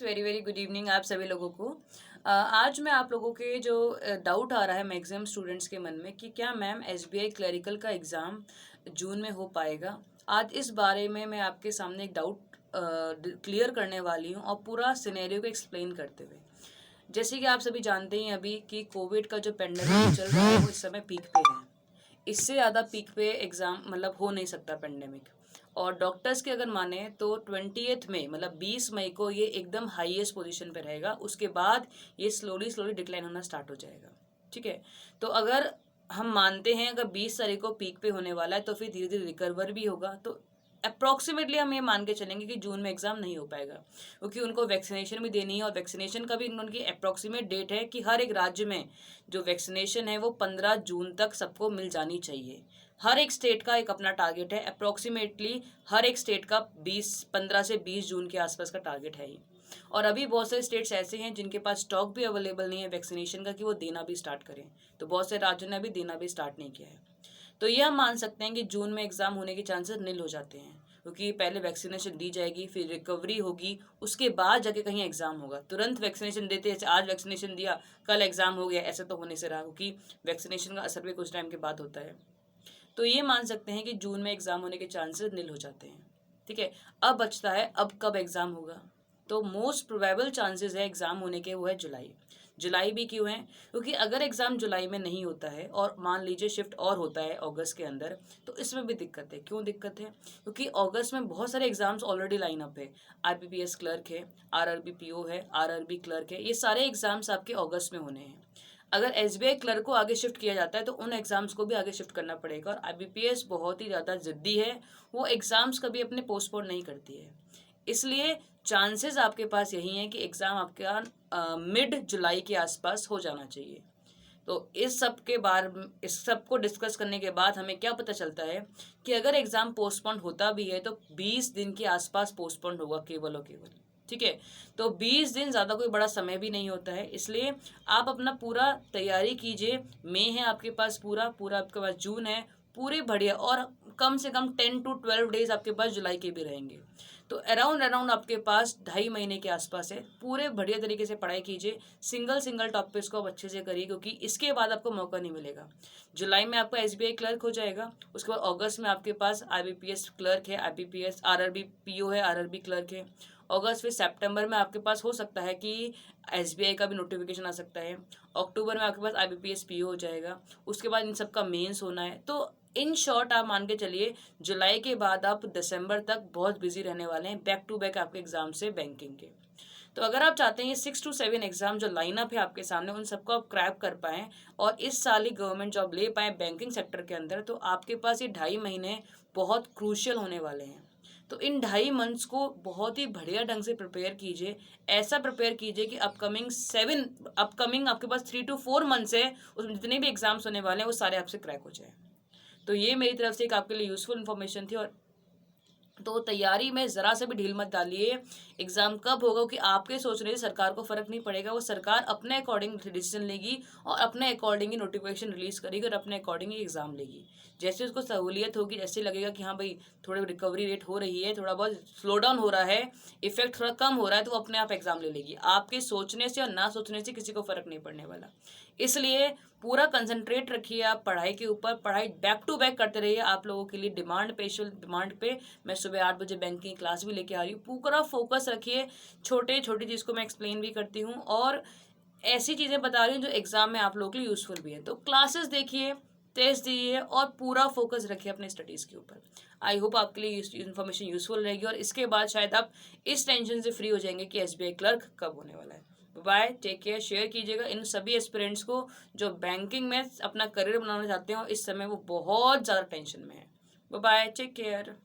Very very good evening आप सभी लोगों को। आज मैं आप लोगों के जो डाउट आ रहा है मैक्सिमम स्टूडेंट्स के मन में कि क्या मैम एसबीआई क्लरिकल का एग्ज़ाम जून में हो पाएगा। आज इस बारे में मैं आपके सामने एक डाउट क्लियर करने वाली हूँ और पूरा सिनेरियो को एक्सप्लेन करते हुए। जैसे कि आप सभी जानते हैं अभी कि कोविड का जो पेंडेमिक चल रहा है वो इस समय पीक पे है। इससे ज़्यादा पीक पे एग्ज़ाम मतलब हो नहीं सकता पेंडेमिक। और डॉक्टर्स के अगर माने तो 20th में मतलब 20 मई को ये एकदम हाईएस्ट पोजीशन पे रहेगा। उसके बाद ये स्लोली स्लोली डिक्लाइन होना स्टार्ट हो जाएगा। ठीक है। तो अगर हम मानते हैं अगर 20 तारीख को पीक पे होने वाला है तो फिर धीरे धीरे रिकवर भी होगा। तो अप्रॉक्सीमेटली हम ये मान के चलेंगे कि जून में एग्जाम नहीं हो पाएगा क्योंकि उनको वैक्सीनेशन भी देनी है और वैक्सीनेशन का भी उनकी अप्रॉक्सीमेट डेट है कि हर एक राज्य में जो वैक्सीनेशन है वो 15 जून तक सबको मिल जानी चाहिए। हर एक स्टेट का एक अपना टारगेट है। अप्रॉक्सीमेटली हर एक स्टेट का 15 से 20 जून के आसपास का टारगेट है ही। और अभी बहुत सारे स्टेट्स ऐसे हैं जिनके पास स्टॉक भी अवेलेबल नहीं है वैक्सीनेशन का कि वो देना भी स्टार्ट करें। तो बहुत से राज्यों ने अभी देना भी स्टार्ट नहीं किया है। तो ये हम मान सकते हैं कि जून में एग्जाम होने के चांसेस नील हो जाते हैं क्योंकि पहले वैक्सीनेशन दी जाएगी फिर रिकवरी होगी उसके बाद जाके कहीं एग्जाम होगा। तुरंत वैक्सीनेशन देते हैं आज वैक्सीनेशन दिया कल एग्जाम हो गया ऐसा तो होने से रहा क्योंकि वैक्सीनेशन का असर भी कुछ टाइम के बाद होता है। तो ये मान सकते हैं कि जून में एग्जाम होने के चांसेस नील हो जाते हैं। ठीक है। अब बचता है अब कब एग्जाम होगा। तो मोस्ट प्रोबेबल चांसेस है एग्जाम होने के वो है जुलाई। जुलाई भी क्यों है क्योंकि अगर एग्जाम जुलाई में नहीं होता है और मान लीजिए शिफ्ट और होता है अगस्त के अंदर तो इसमें भी दिक्कत है। क्यों दिक्कत है क्योंकि अगस्त में बहुत सारे एग्जाम्स ऑलरेडी लाइन अप है। आईबीपीएस क्लर्क है, आरआरबी पीओ है, आरआरबी क्लर्क है। ये सारे एग्जाम्स आपके अगस्त में होने हैं। अगर एसबीआई क्लर्क को आगे शिफ्ट किया जाता है तो उन एग्जाम्स को भी आगे शिफ्ट करना पड़ेगा। और आईबीपीएस बहुत ही ज़्यादा जिद्दी है, वो एग्जाम्स कभी अपने पोस्टपोन नहीं करती है। इसलिए चांसेस आपके पास यही है कि एग्ज़ाम आपका मिड जुलाई के आसपास हो जाना चाहिए। तो इस सब को डिस्कस करने के बाद हमें क्या पता चलता है कि अगर एग्ज़ाम पोस्टपोन होता भी है तो 20 दिन के आसपास पोस्टपोन होगा केवल और केवल। ठीक है। तो 20 दिन ज़्यादा कोई बड़ा समय भी नहीं होता है। इसलिए आप अपना पूरा तैयारी कीजिए। मई है आपके पास, पूरा पूरा आपके पास जून है, पूरे बढ़िया। और कम से कम 10 to 12 डेज आपके पास जुलाई के भी रहेंगे। तो अराउंड अराउंड आपके पास 2.5 महीने के आसपास है। पूरे बढ़िया तरीके से पढ़ाई कीजिए। सिंगल सिंगल टॉपिक्स को आप अच्छे से करिए क्योंकि इसके बाद आपको मौका नहीं मिलेगा। जुलाई में आपका एसबीआई क्लर्क हो जाएगा। उसके बाद अगस्त में आपके पास आईबीपीएस क्लर्क है, आईबीपीएस आरआरबी पीओ है, आरआरबी क्लर्क है। अगस्त फिर सितंबर में आपके पास हो सकता है कि एसबीआई का भी नोटिफिकेशन आ सकता है। अक्टूबर में आपके पास आईबीपीएस पीओ हो जाएगा। उसके बाद इन सब का मेंस होना है। तो इन शॉर्ट आप मान के चलिए जुलाई के बाद आप दिसंबर तक बहुत बिजी रहने वाले हैं बैक टू बैक आपके एग्जाम से बैंकिंग के। तो अगर आप चाहते हैं ये 6 to 7 एग्जाम जो लाइनअप है आपके सामने उन सबको आप क्रैक कर पाएँ और इस साल ही गवर्नमेंट जॉब ले पाएँ बैंकिंग सेक्टर के अंदर, तो आपके पास ये 2.5 महीने बहुत क्रूशियल होने वाले हैं। तो इन 2.5 मंथ्स को बहुत ही बढ़िया ढंग से प्रिपेयर कीजिए। ऐसा प्रिपेयर कीजिए कि अपकमिंग आपके पास 3 to 4 मंथ्स है उसमें जितने भी एग्जाम्स होने वाले हैं वो सारे आपसे क्रैक हो जाए। तो ये मेरी तरफ से एक आपके लिए यूज़फुल इन्फॉर्मेशन थी। और तो तैयारी में ज़रा से भी ढील मत डालिए। एग्ज़ाम कब होगा कि आपके सोचने से सरकार को फ़र्क नहीं पड़ेगा। वो सरकार अपने अकॉर्डिंग डिसीजन लेगी और अपने अकॉर्डिंग ही नोटिफिकेशन रिलीज़ करेगी और अपने अकॉर्डिंग ही एग्ज़ाम लेगी। जैसे उसको सहूलियत होगी, जैसे लगेगा कि हाँ भाई थोड़ी रिकवरी रेट हो रही है, थोड़ा बहुत स्लो डाउन हो रहा है, इफेक्ट थोड़ा कम हो रहा है, तो वो अपने आप एग्ज़ाम ले लेगी। आपके सोचने से और ना सोचने से किसी को फ़र्क नहीं पड़ने वाला। इसलिए पूरा कंसंट्रेट रखिए आप पढ़ाई के ऊपर। पढ़ाई बैक टू बैक करते रहिए। आप लोगों के लिए डिमांड पे मैं सुबह 8 बजे बैंकिंग क्लास भी लेके आ रही हूँ। पूरा फोकस रखिए। छोटे छोटी चीज़ को मैं एक्सप्लेन भी करती हूँ और ऐसी चीज़ें बता रही हूँ जो एग्जाम में आप लोगों के लिए यूज़फुल भी है। तो क्लासेस देखिए, टेस्ट दीजिए और पूरा फोकस रखिए अपने स्टडीज़ के ऊपर। आई होप आपके लिए इन्फॉर्मेशन यूज़फुल रहेगी और इसके बाद शायद आप इस टेंशन से फ्री हो जाएंगे कि एसबीआई क्लर्क कब होने वाला है। Bye, take care. शेयर कीजिएगा इन सभी एस्पिरेंट्स को जो बैंकिंग में अपना करियर बनाना चाहते हो। इस समय वो बहुत ज़्यादा टेंशन में है। Bye, take care.